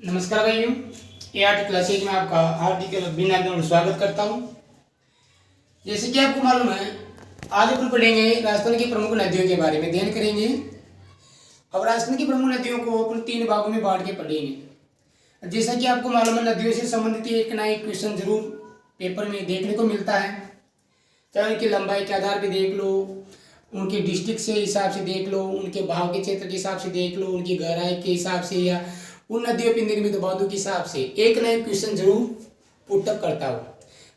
नमस्कार भाइयों, ए art classic में आपका हार्दिक अभिनंदन और स्वागत करता हूं। जैसे कि आपको मालूम है, आज अपन पढ़ेंगे राजस्थान की प्रमुख नदियों के बारे में अध्ययन करेंगे। अब राजस्थान की प्रमुख नदियों को अपन 3 भागों में बांट के पढ़ेंगे। जैसा कि आपको मालूम है, नदियों से संबंधित एक ना एक क्वेश्चन जरूर पेपर में देखने को मिलता है। चाहे उनकी लंबाई के आधार पर देख लो, उनके डिस्ट्रिक्ट से हिसाब से देख लो, उनके भाव के क्षेत्र के हिसाब से देख लो, उनकी गहराई के हिसाब से या उन नदियों पर निर्मित बांधों के हिसाब से एक ना एक क्वेश्चन जरूर पुटअप करता हो।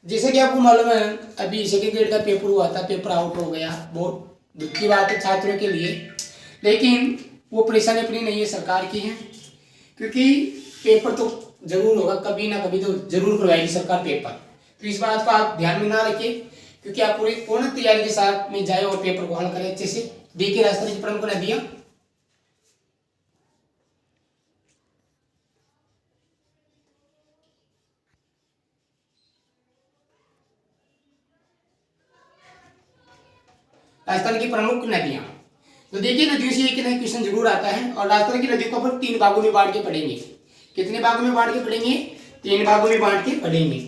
जैसे कि आपको मालूम है, अभी सेकेंड ग्रेड का पेपर हुआ था, पेपर आउट हो गया। बहुत दुख की बात है छात्रों के लिए, लेकिन वो परेशानी अपनी नहीं है, सरकार की है। क्योंकि पेपर तो जरूर होगा, कभी ना कभी तो जरूर करवाएगी सरकार पेपर। तो इस बात को आप ध्यान में ना रखिए, क्योंकि आप पूरी पूर्ण तैयारी के साथ में जाए और पेपर को हल करें अच्छे से। देखिए राजस्थान की प्रमुख नदियां। राजस्थान की प्रमुख नदियां, तो देखिए नदियों से एक ना क्वेश्चन जरूर आता है। और राजस्थान की नदियों को अपन 3 भागों में बांट के पढ़ेंगे। कितने भागों में बांट के पढ़ेंगे? 3 भागों में बांट के पढ़ेंगे।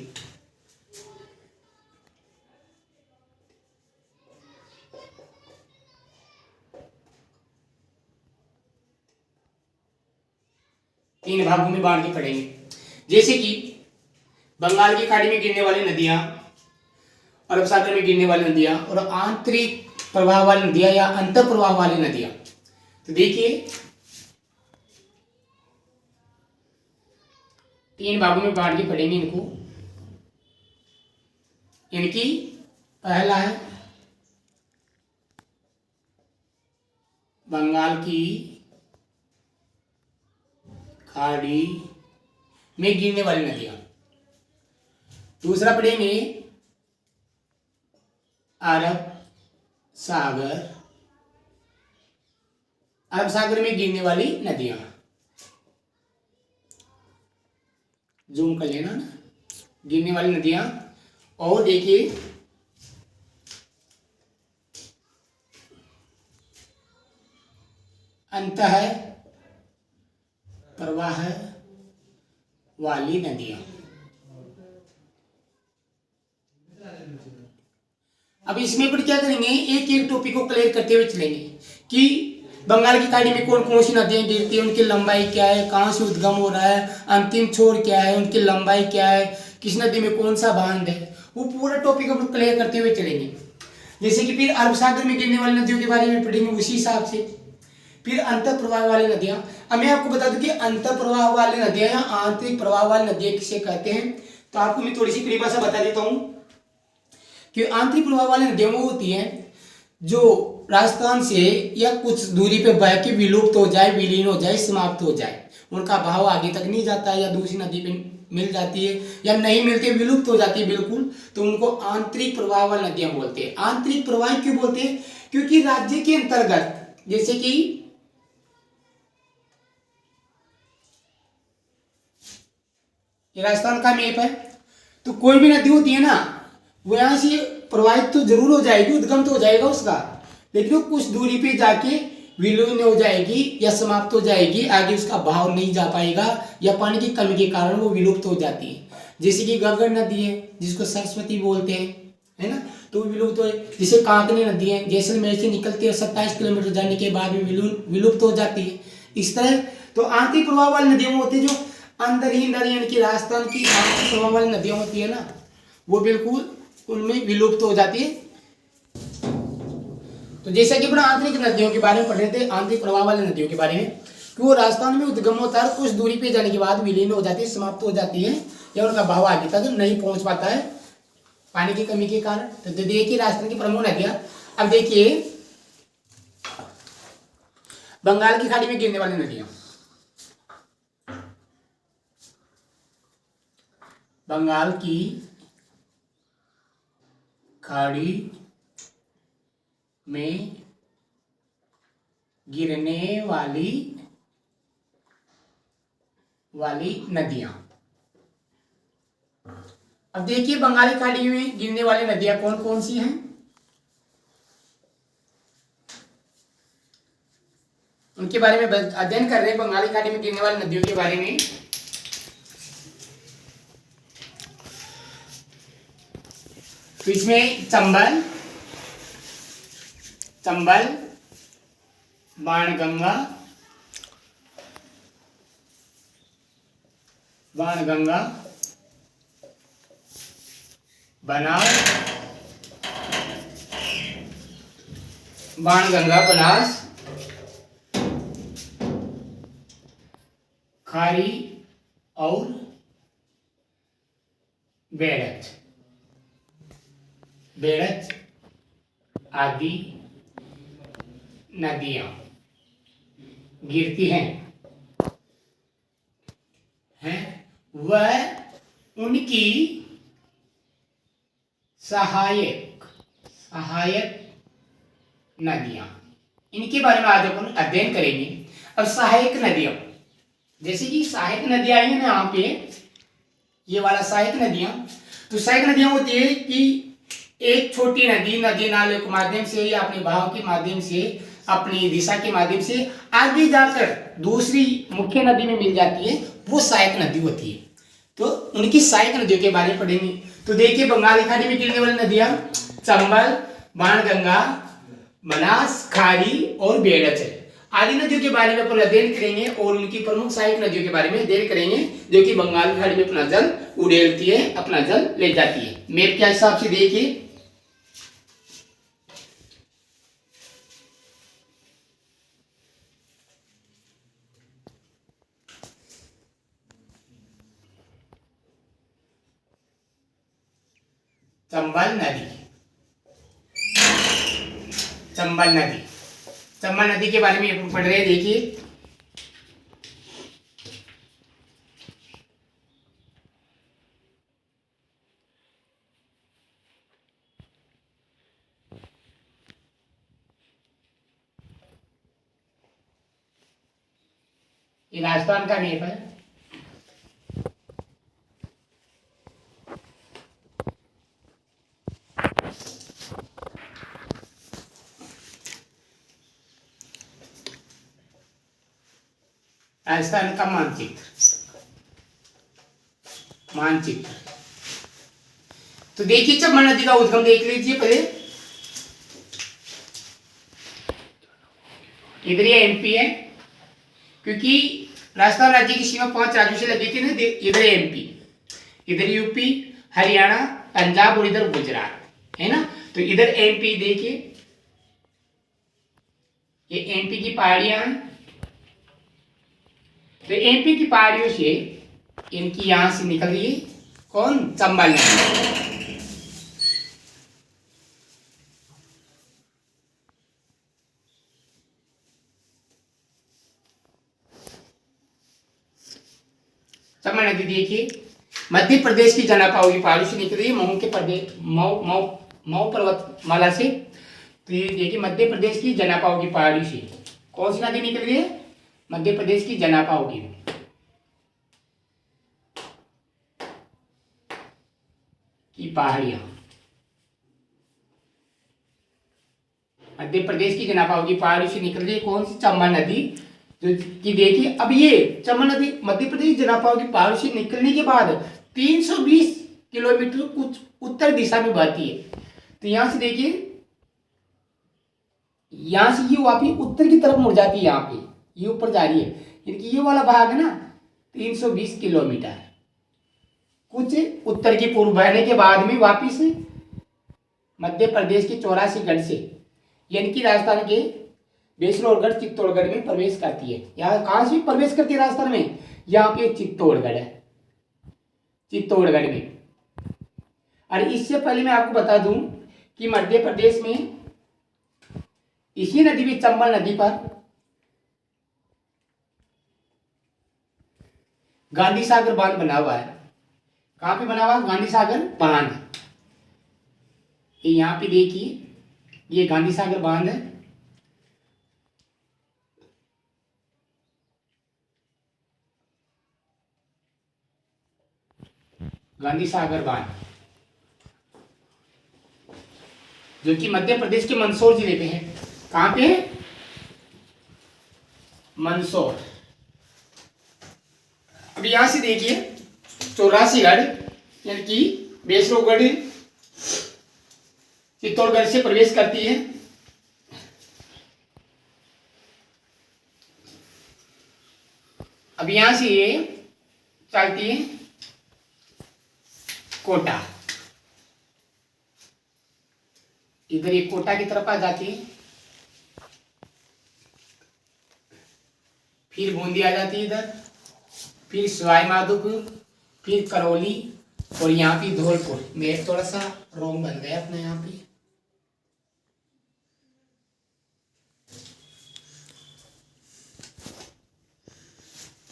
तीन भागों में बांट के पढ़ेंगे। जैसे कि बंगाल की खाड़ी में गिरने वाली नदियां, अरब सागर में गिरने वाली नदियां और आंतरिक प्रवाह वाली नदियां या अंतर प्रवाह वाली नदियां। तो देखिए 3 भागों में बांट के पढ़ेंगे इनको। इनकी पहला है बंगाल की खाड़ी में गिरने वाली नदियां। दूसरा पढ़ेंगे अरब सागर, अरब सागर में गिरने वाली नदियां। जूम कर लेना ना, गिरने वाली नदियां। और देखिए अंतः प्रवाह वाली नदियां। अब इसमें पर क्या करेंगे, एक एक टॉपिक को क्लियर करते हुए चलेंगे कि बंगाल की खाड़ी में कौन कौन सी नदियां गिरती है, उनकी लंबाई क्या है, कहाँ से उद्गम हो रहा है, अंतिम छोर क्या है, उनकी लंबाई क्या है, किस नदी में कौन सा बांध है, वो पूरा टॉपिक हम क्लियर करते हुए चलेंगे। जैसे कि फिर अरब सागर में गिरने वाली नदियों के बारे में पढ़ेंगे उसी हिसाब से। फिर अंतर प्रवाह वाली नदियां। अब मैं आपको बता दूं कि अंतर प्रवाह वाली नदियां या आंतरिक प्रवाह वाली नदियां किसे कहते हैं। तो आपको मैं थोड़ी सी परिभाषा बता देता हूं कि आंतरिक प्रवाह वाली नदियां वो होती हैं जो राजस्थान से या कुछ दूरी पे बह के विलुप्त हो जाए, विलीन हो जाए, समाप्त हो जाए। उनका भाव आगे तक नहीं जाता है या दूसरी नदी पे मिल जाती है या नहीं मिलती, विलुप्त हो जाती है बिल्कुल। तो उनको आंतरिक प्रवाह वाली नदियां बोलते हैं। आंतरिक प्रवाह क्यों बोलते हैं? क्योंकि राज्य के अंतर्गत, जैसे कि राजस्थान का मैप है, तो कोई भी नदी होती है ना, वो यहां से प्रवाहित तो जरूर हो जाएगी, उद्गम तो हो जाएगा उसका, लेकिन वो कुछ दूरी पे जाके विलीन हो जाएगी या समाप्त हो जाएगी, आगे उसका भाव नहीं जा पाएगा या पानी की कमी के कारण वो विलुप्त हो जाती है। जैसे कि गगन नदी है जिसको सरस्वती बोलते हैं, है ना, तो वो विलुप्त हो। जैसे कांकनी नदी है, जैसलमेर से निकलती है, 27 किलोमीटर जाने के बाद में विलुप्त हो जाती है। इस तरह तो आंतरिक प्रवाह वाली नदियां होती है जो अंदर ही अंदर, यानी कि राजस्थान की आंतरिक प्रवाह वाली नदियां होती है ना, वो बिल्कुल उनमें विलुप्त हो जाती है। तो जैसा कि अपना आंतरिक नदियों के बारे में पढ़ रहे थे, आंतरिक प्रवाह वाली नदियों के बारे में, कि वो राजस्थान में उद्गम होता है, कुछ दूरी पे जाने के बाद विलीन हो जाती है, समाप्त हो जाती है या उनका भाव आगे तक नहीं पहुंच पाता है पानी की कमी के कारण। तो देखिए राजस्थान की प्रमुख नदियां। अब देखिए बंगाल की खाड़ी में गिरने वाली नदियां। बंगाल की खाड़ी में गिरने वाली नदियां। अब देखिए बंगाली खाड़ी में गिरने वाली नदियां कौन कौन सी हैं। उनके बारे में अध्ययन कर रहे हैं, बंगाली खाड़ी में गिरने वाली नदियों के बारे में। तो इसमें चंबल, चंबल, बाणगंगा, बाणगंगा, बनास, बाणगंगा, बनास, खारी और बेड़च, बेड़च आदि नदियां गिरती हैं वह उनकी सहायक नदियां, इनके बारे में आज अपन अध्ययन करेंगे। अब सहायक नदियां, जैसे कि सहायक नदियां आई है ना यहाँ पे, ये वाला सहायक नदियां, तो सहायक नदियां होती है कि एक छोटी नदी नदी नाले के माध्यम से या अपने बहाव के माध्यम से, अपनी दिशा के माध्यम से आगे जाकर दूसरी मुख्य नदी में मिल जाती है, वो सहायक नदी होती है। तो उनकी सहायक नदियों के बारे में पढ़ेंगे। तो देखिए बंगाल की खाड़ी में गिरने वाली नदियां चंबल, बाणगंगा, बनास, खारी और बेड़च आदि नदियों के बारे में अपन अध्ययन करेंगे और उनकी प्रमुख सहायक नदियों के बारे में अध्ययन करेंगे, जो कि बंगाल की खाड़ी में अपना जल उड़ेलती है, अपना जल ले जाती है। मैप के हिसाब से देखिए, चंबल नदी, चंबल नदी, चंबल नदी के बारे में अपन पढ़ रहे हैं। देखिए ये राजस्थान का मैप है। राजस्थान का मानचित्र तो देखिए चंबल नदी का उद्गम देख लीजिए पहले। इधर ये एमपी है, क्योंकि राजस्थान राज्य की सीमा 5 राज्यों से लगी थी ना, इधर एमपी, इधर यूपी, हरियाणा, पंजाब और इधर गुजरात है ना। तो इधर एमपी देखिए, ये एमपी की पहाड़ियां हैं। तो एमपी की पहाड़ियों से इनकी यहां से निकल रही है कौन, चंबल नदी। चंबल नदी देखिए मध्य प्रदेश की जनापाओ की पहाड़ी से निकल रही है, मऊ के प्रदेश मऊ पर्वतमाला से। तो ये देखिए मध्य प्रदेश की जनापाओ की पहाड़ी से कौन सी नदी निकल रही है, मध्य प्रदेश की जनापाओ की पहाड़ियां, मध्य प्रदेश की जनापाओ की पहाड़ी से निकल रही है कौन सी, चंबल नदी। जो कि देखिए अब ये चंबल नदी मध्य प्रदेश जनापाओ की पहाड़ी से निकलने के बाद 320 किलोमीटर कुछ उत्तर दिशा में बहती है। तो यहां से देखिए, यहां से ये वापस उत्तर की तरफ मुड़ जाती है, यहाँ पे ये ऊपर जा रही है, यानी ये वाला भाग है ना 320 किलोमीटर कुछ उत्तर की पूर्व बहने के बाद में वापिस मध्य प्रदेश के 84 गढ़ से, यानी कि राजस्थान के बेसलोरगढ़ चित्तौड़गढ़ में प्रवेश करती है। यहाँ कहां से प्रवेश करती है राजस्थान में, यहाँ पे चित्तौड़गढ़ है, चित्तौड़गढ़ में। और इससे पहले मैं आपको बता दूं कि मध्य प्रदेश में इसी नदी में चंबल नदी पर गांधी सागर बांध बना हुआ है। कहां पे बना हुआ है, गांधी सागर बांध। ये यहां पे देखिए, ये गांधी सागर बांध है। गांधी सागर बांध जो कि मध्य प्रदेश के मंदसौर जिले पे है। कहां पे है, मंदसौर। अब यहां से देखिए 84 गढ़, यानी कि बेसलोरगढ़ चित्तौड़गढ़ से प्रवेश करती है। अब यहां से ये चलती है कोटा, इधर ये कोटा की तरफ आ जाती है, फिर बूंदी आ जाती है इधर, फिर सवाई माधोपुर, फिर करौली और यहाँ पे धौलपुर। मैं थोड़ा सा रॉन्ग बन गया अपने यहाँ पे।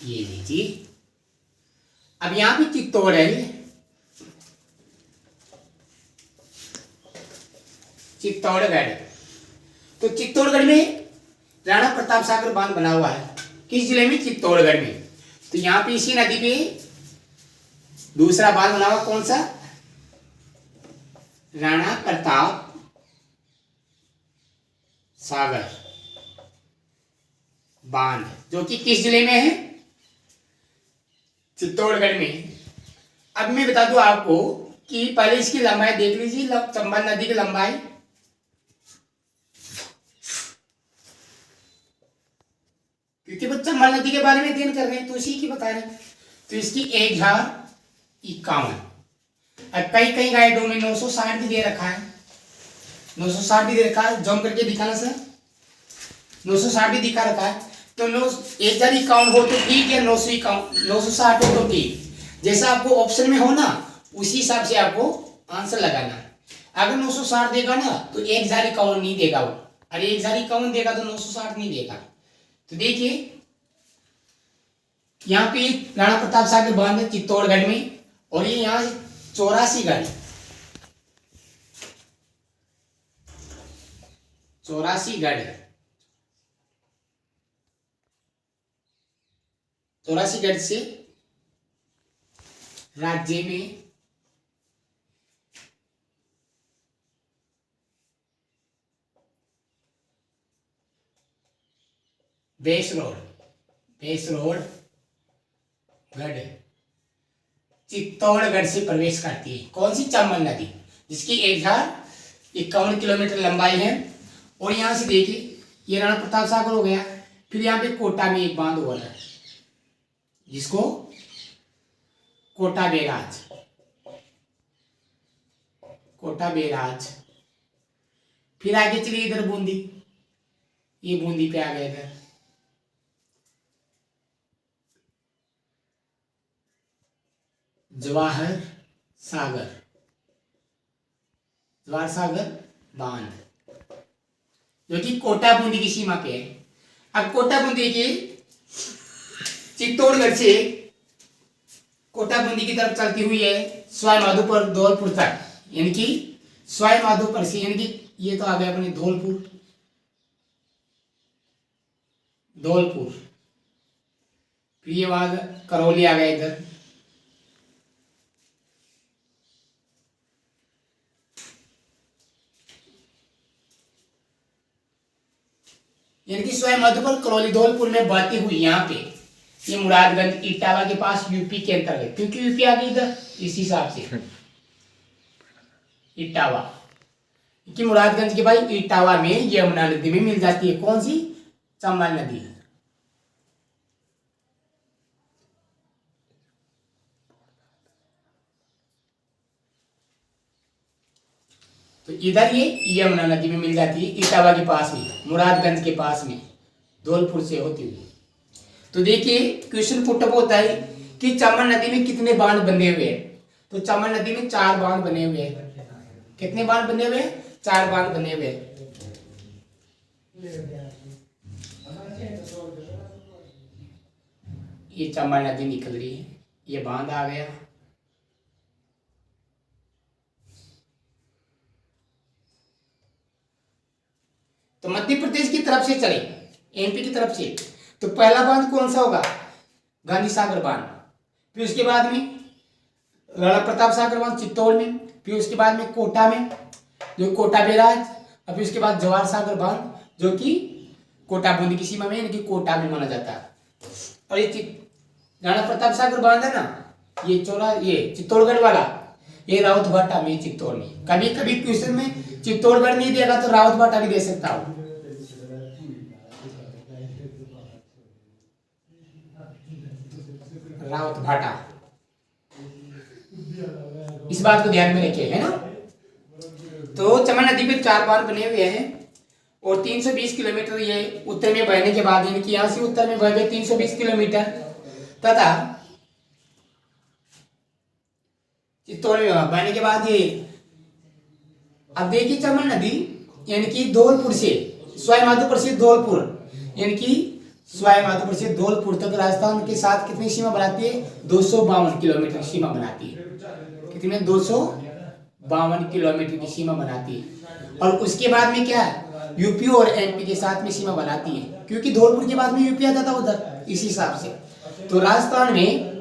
ये लीजिए, अब यहाँ पे चित्तौड़ है, चित्तौड़गढ़। तो चित्तौड़गढ़ में राणा प्रताप सागर बांध बना हुआ है, किस जिले में? चित्तौड़गढ़ में। तो यहाँ पे इसी नदी पे दूसरा बांध बना हुआ, कौन सा? राणा प्रताप सागर बांध, जो कि किस जिले में है? चित्तौड़गढ़ में। अब मैं बता दूं आपको कि पहले इसकी लंबाई देख लीजिए, चंबल नदी की लंबाई। क्योंकि वो चंबल नदी के बारे में अध्ययन कर रहे हैं तो उसी की बता रहे हैं। तो इसकी 1051, कई कई गाइडों में 960 भी दे रखा है, 960 भी दे रखा है। जम करके दिखाना सर, 960 भी दिखा रखा है। तो 1051 हो तो ठीक है, 960 हो तो ठीक, जैसा आपको ऑप्शन में हो ना उसी हिसाब से आपको आंसर लगाना। अगर 960 देगा ना तो 1051 नहीं देगा वो, अरे 1051 देगा तो 960 नहीं देगा। तो देखिए यहाँ पे राणा प्रताप सागर बांध है चित्तौड़गढ़ में, और ये यहाँ 84गढ़, 84गढ़ से राज्य में बेसरोड गढ़ चित्तौड़गढ़ से प्रवेश करती है। कौन सी? चंबल नदी, जिसकी 1051 किलोमीटर लंबाई है। और यहां से देखिए ये राणा प्रताप सागर हो गया, फिर यहाँ पे कोटा में एक बांध हुआ है जिसको कोटा बेराज। फिर आगे चलिए इधर बूंदी, ये बूंदी पे आ गया इधर। जवाहर सागर बांध, जो कि कोटा बूंदी की सीमा पे है। अब कोटा बूंदी की चित्तौड़गढ़ से कोटा बूंदी की तरफ चलती हुई है सवाई माधोपुर धौलपुर तक, यानी कि सवाई माधोपुर से, यानी कि ये तो आ गया अपने धौलपुर, फिर ये बाद करौली आ गया इधर, यानी कि सवाई माधोपुर करौली धौलपुर में बहती हुई यहाँ पे ये मुरादगंज इटावा के पास यूपी के अंतर्गत, क्योंकि यूपी आ गई इधर इस हिसाब से इटावा, कि मुरादगंज के भाई इटावा में यमुना नदी में मिल जाती है। कौन सी? चंबल नदी। तो इधर ये यमुना नदी में मिल जाती है इटावा के पास में, मुरादगंज के पास में, धौलपुर से होती हुई। तो देखिए क्वेश्चन पुटअप होता है कि चंबल नदी में कितने बांध बने हुए हैं। तो चंबल नदी में 4 बांध बने हुए हैं। कितने बांध बने हुए हैं? 4 बांध बने हुए हैं। ये चंबल नदी निकल रही है, ये बांध आ गया, तो मध्य प्रदेश की तरफ से चले, एमपी की तरफ से, तो पहला बांध कौन सा होगा? गांधी सागर बांध। फिर उसके बाद में राणा प्रताप सागर बांध चित्तौड़ में, फिर उसके बाद में कोटा में जो कोटा बेराज, और फिर उसके बाद जवाहर सागर बांध जो कि कोटा बूंदी की सीमा में, यानी कि कोटा में माना जाता है। और ये राणा प्रताप सागर बांध है ना, ये चित्तौड़गढ़ वाला, ये राउत भाटा में, चित्तौड़ में। कभी कभी क्वेश्चन में चित्तौड़गढ़ नहीं देगा तो राउत भाटा भी दे सकता हूँ। राउत भाटा, इस बात को ध्यान में रखिए, है ना। तो चमन नदी पे 4 बांध बने हुए हैं और 320 किलोमीटर ये उत्तर में बहने के बाद, यानी कि यहाँ से उत्तर में बह गए 320 किलोमीटर, तथा चित्तौड़ में बहने के बाद ये, अब देखिए चमन नदी यानी कि धौलपुर से सवाई माधोपुर से धौलपुर, यानी कि सवाई माधोपुर से धौलपुर तक राजस्थान के साथ कितनी सीमा बनाती है? 252 किलोमीटर की सीमा बनाती है। कितने? 252 किलोमीटर की सीमा बनाती है। और उसके बाद में क्या है? यूपी और एमपी के साथ में सीमा बनाती है, क्योंकि धौलपुर के बाद में यूपी आता था उधर, इस हिसाब से। तो राजस्थान में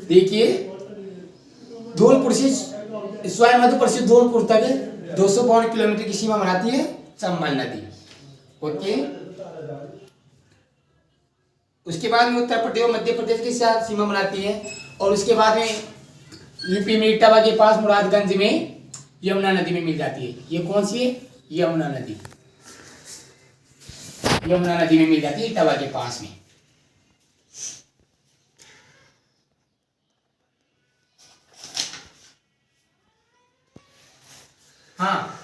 देखिए धौलपुर से सवाई माधोपुर से धौलपुर तक 252 किलोमीटर की सीमा बनाती है चंबल नदी। ओके, उसके बाद में उत्तर प्रदेश और मध्य प्रदेश के साथ सीमा बनाती है। और उसके बाद में यूपी में इटावा के पास मुरादगंज में यमुना नदी में मिल जाती है। ये कौन सी है? यमुना नदी। यमुना नदी में मिल जाती है इटावा के पास में। हाँ,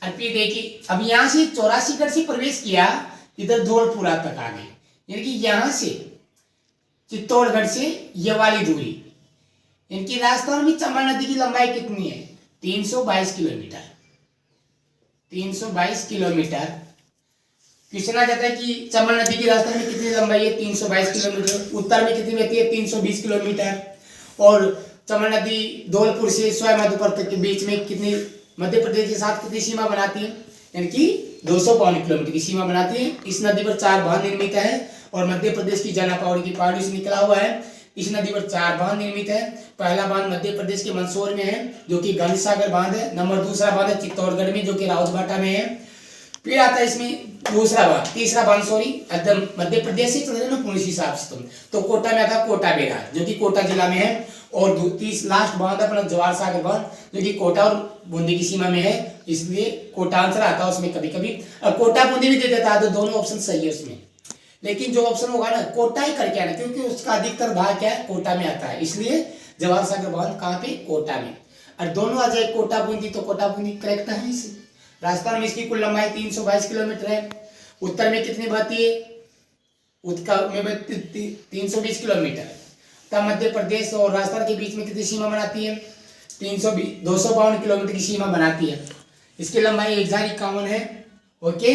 अब ये देखिए, अब यहां से 84 से प्रवेश किया, इधर धौलपुरा तक आ गए, यानी कि यहां से चित्तौड़गढ़ से ये वाली दूरी, इनकी राजस्थान में चंबल नदी की लंबाई कितनी है? 322 किलोमीटर। 322 किलोमीटर। क्वेश्चन आ जाता है कि चंबल नदी की राजस्थान में कितनी लंबाई है? 322 किलोमीटर। उत्तर में कितनी बहती है? 320 किलोमीटर। और चंबल नदी धौलपुर से सवाई माधोपुर तक के बीच में कितनी, मध्य प्रदेश के साथ कितनी सीमा बनाती है? यानी कि 252 किलोमीटर की सीमा बनाती है। इस नदी पर 4 बांध निर्मित है और मध्य प्रदेश की जना पहाड़ी की पहाड़ी से निकला हुआ है। इस नदी पर 4 बांध निर्मित है। पहला बांध मध्य प्रदेश के मंदसौर में है, जो कि गांधी सागर बांध है। नंबर दूसरा बांध है चित्तौड़गढ़ में, जो कि राउत भाटा में है। फिर आता है इसमें दूसरा बांध, तीसरा बांध सॉरी, एकदम मध्य प्रदेश से चल रहे ना पुलिस हिसाब से, तो कोटा में आता कोटा बेड़ा, जो कि कोटा जिला में है। और लास्ट बांध अपना जवाहर सागर बांध, जो कि कोटा और बूंदी की सीमा में है, इसलिए कोटा आंसर आता है उसमें। कभी कभी अब कोटा बूंदी भी दे देता है, तो दोनों ऑप्शन सही है उसमें, लेकिन जो ऑप्शन होगा ना कोटा ही करके आना, क्योंकि उसका अधिकतर भाग क्या है? कोटा में आता है, इसलिए जवाहर सागर बांध कहाँ पे? कोटा में। और दोनों आ जाए कोटा बूंदी, तो कोटा बूंदी करेक्ट है इसे। राजस्थान में इसकी कुल लंबाई 322 किलोमीटर है। उत्तर में कितनी बहती है? उत्तर में 320 किलोमीटर। तब मध्य प्रदेश और राजस्थान के बीच में कितनी सीमा बनाती है? 252 किलोमीटर की सीमा बनाती है। इसकी लंबाई 1051 है। ओके,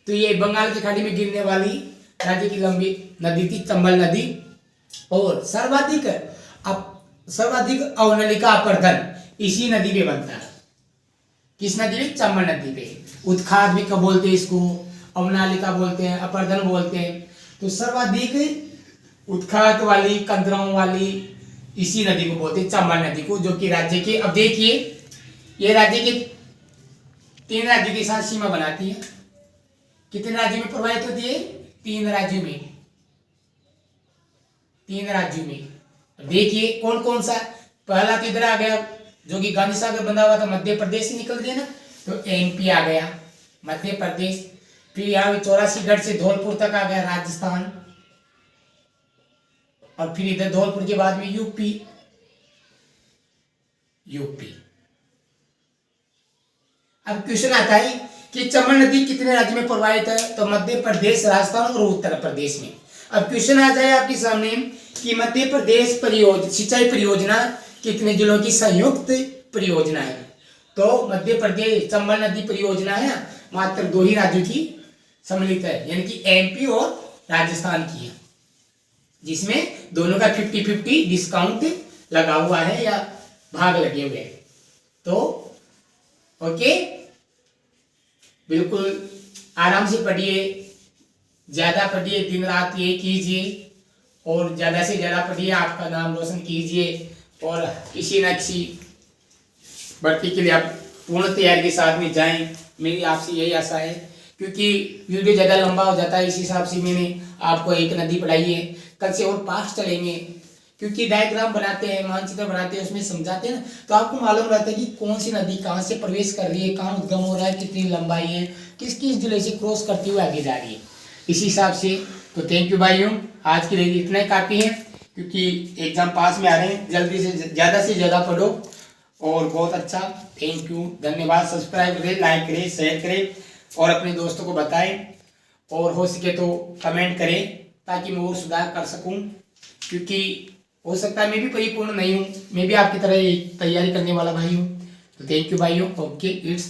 तो ये बंगाल की खाड़ी में गिरने वाली राज्य की लंबी नदी थी चंबल नदी। और सर्वाधिक अवनलिका अपर्दन इसी नदी पे बनता है। किस नदी पे? चंबल नदी पे। उत्खाद भी कब बोलते हैं इसको? अवनालिका बोलते हैं, अपर्दन बोलते हैं। तो सर्वाधिक उत्खाद वाली, कंदरों वाली इसी नदी को बोलते हैं, चंबल नदी को, जो कि राज्य के, अब देखिए ये राज्य के 3 राज्यों के साथ सीमा बनाती है। कितने राज्यों में प्रवाहित होती है? 3 राज्यों में। 3 राज्यों में देखिए कौन कौन सा। पहला तो इधर आ गया, जो कि गांधी सागर बंधा हुआ था, मध्य प्रदेश से निकल गया ना, तो एमपी आ गया, मध्य प्रदेश। फिर यहाँ 84 से धौलपुर तक आ गया राजस्थान। और फिर इधर धौलपुर के बाद में यूपी। अब क्वेश्चन आता है कि चंबल नदी कितने राज्य में प्रवाहित है? तो मध्य प्रदेश, राजस्थान और उत्तर प्रदेश में। अब क्वेश्चन आ जाए आपके सामने कि मध्य प्रदेश सिंचाई परियोजना कितने जिलों की संयुक्त परियोजना है? तो मध्य प्रदेश चंबल नदी परियोजना है मात्र 2 ही राज्यों की सम्मिलित है, यानी कि एमपी और राजस्थान की है, जिसमें दोनों का 50-50 डिस्काउंट लगा हुआ है या भाग लगे हुए हैं। तो ओके, बिल्कुल आराम से पढ़िए, ज्यादा पढ़िए, दिन रात ये कीजिए और ज्यादा से ज्यादा पढ़िए, आपका नाम रोशन कीजिए और किसी न किसी भर्ती के लिए आप पूर्ण तैयारी के साथ में जाएं। मेरी आपसे यही आशा है, क्योंकि वीडियो ज़्यादा लंबा हो जाता है, इस हिसाब से मैंने आपको एक नदी पढ़ाई है। कल से और पास चलेंगे, क्योंकि डायग्राम बनाते हैं, मानचित्र बनाते हैं, उसमें समझाते हैं ना, तो आपको मालूम रहता है कि कौन सी नदी कहाँ से प्रवेश कर रही है, कहाँ उद्गम हो रहा है, कितनी लंबाई है, किस किस जिले से क्रॉस करती हुए आगे जा रही है, इसी हिसाब से। तो थैंक यू भाइयों, आज के लिए इतना ही काफ़ी है, क्योंकि एग्जाम पास में आ रहे हैं। जल्दी से ज़्यादा पढ़ो और बहुत अच्छा। थैंक यू, धन्यवाद। सब्सक्राइब करें, लाइक करें, शेयर करें और अपने दोस्तों को बताएं, और हो सके तो कमेंट करें ताकि मैं और सुधार कर सकूं, क्योंकि हो सकता है मैं भी परिपूर्ण नहीं हूं, मैं भी आपकी तरह तैयारी करने वाला भाई हूं। तो थैंक यू भाइयों। Okay, it's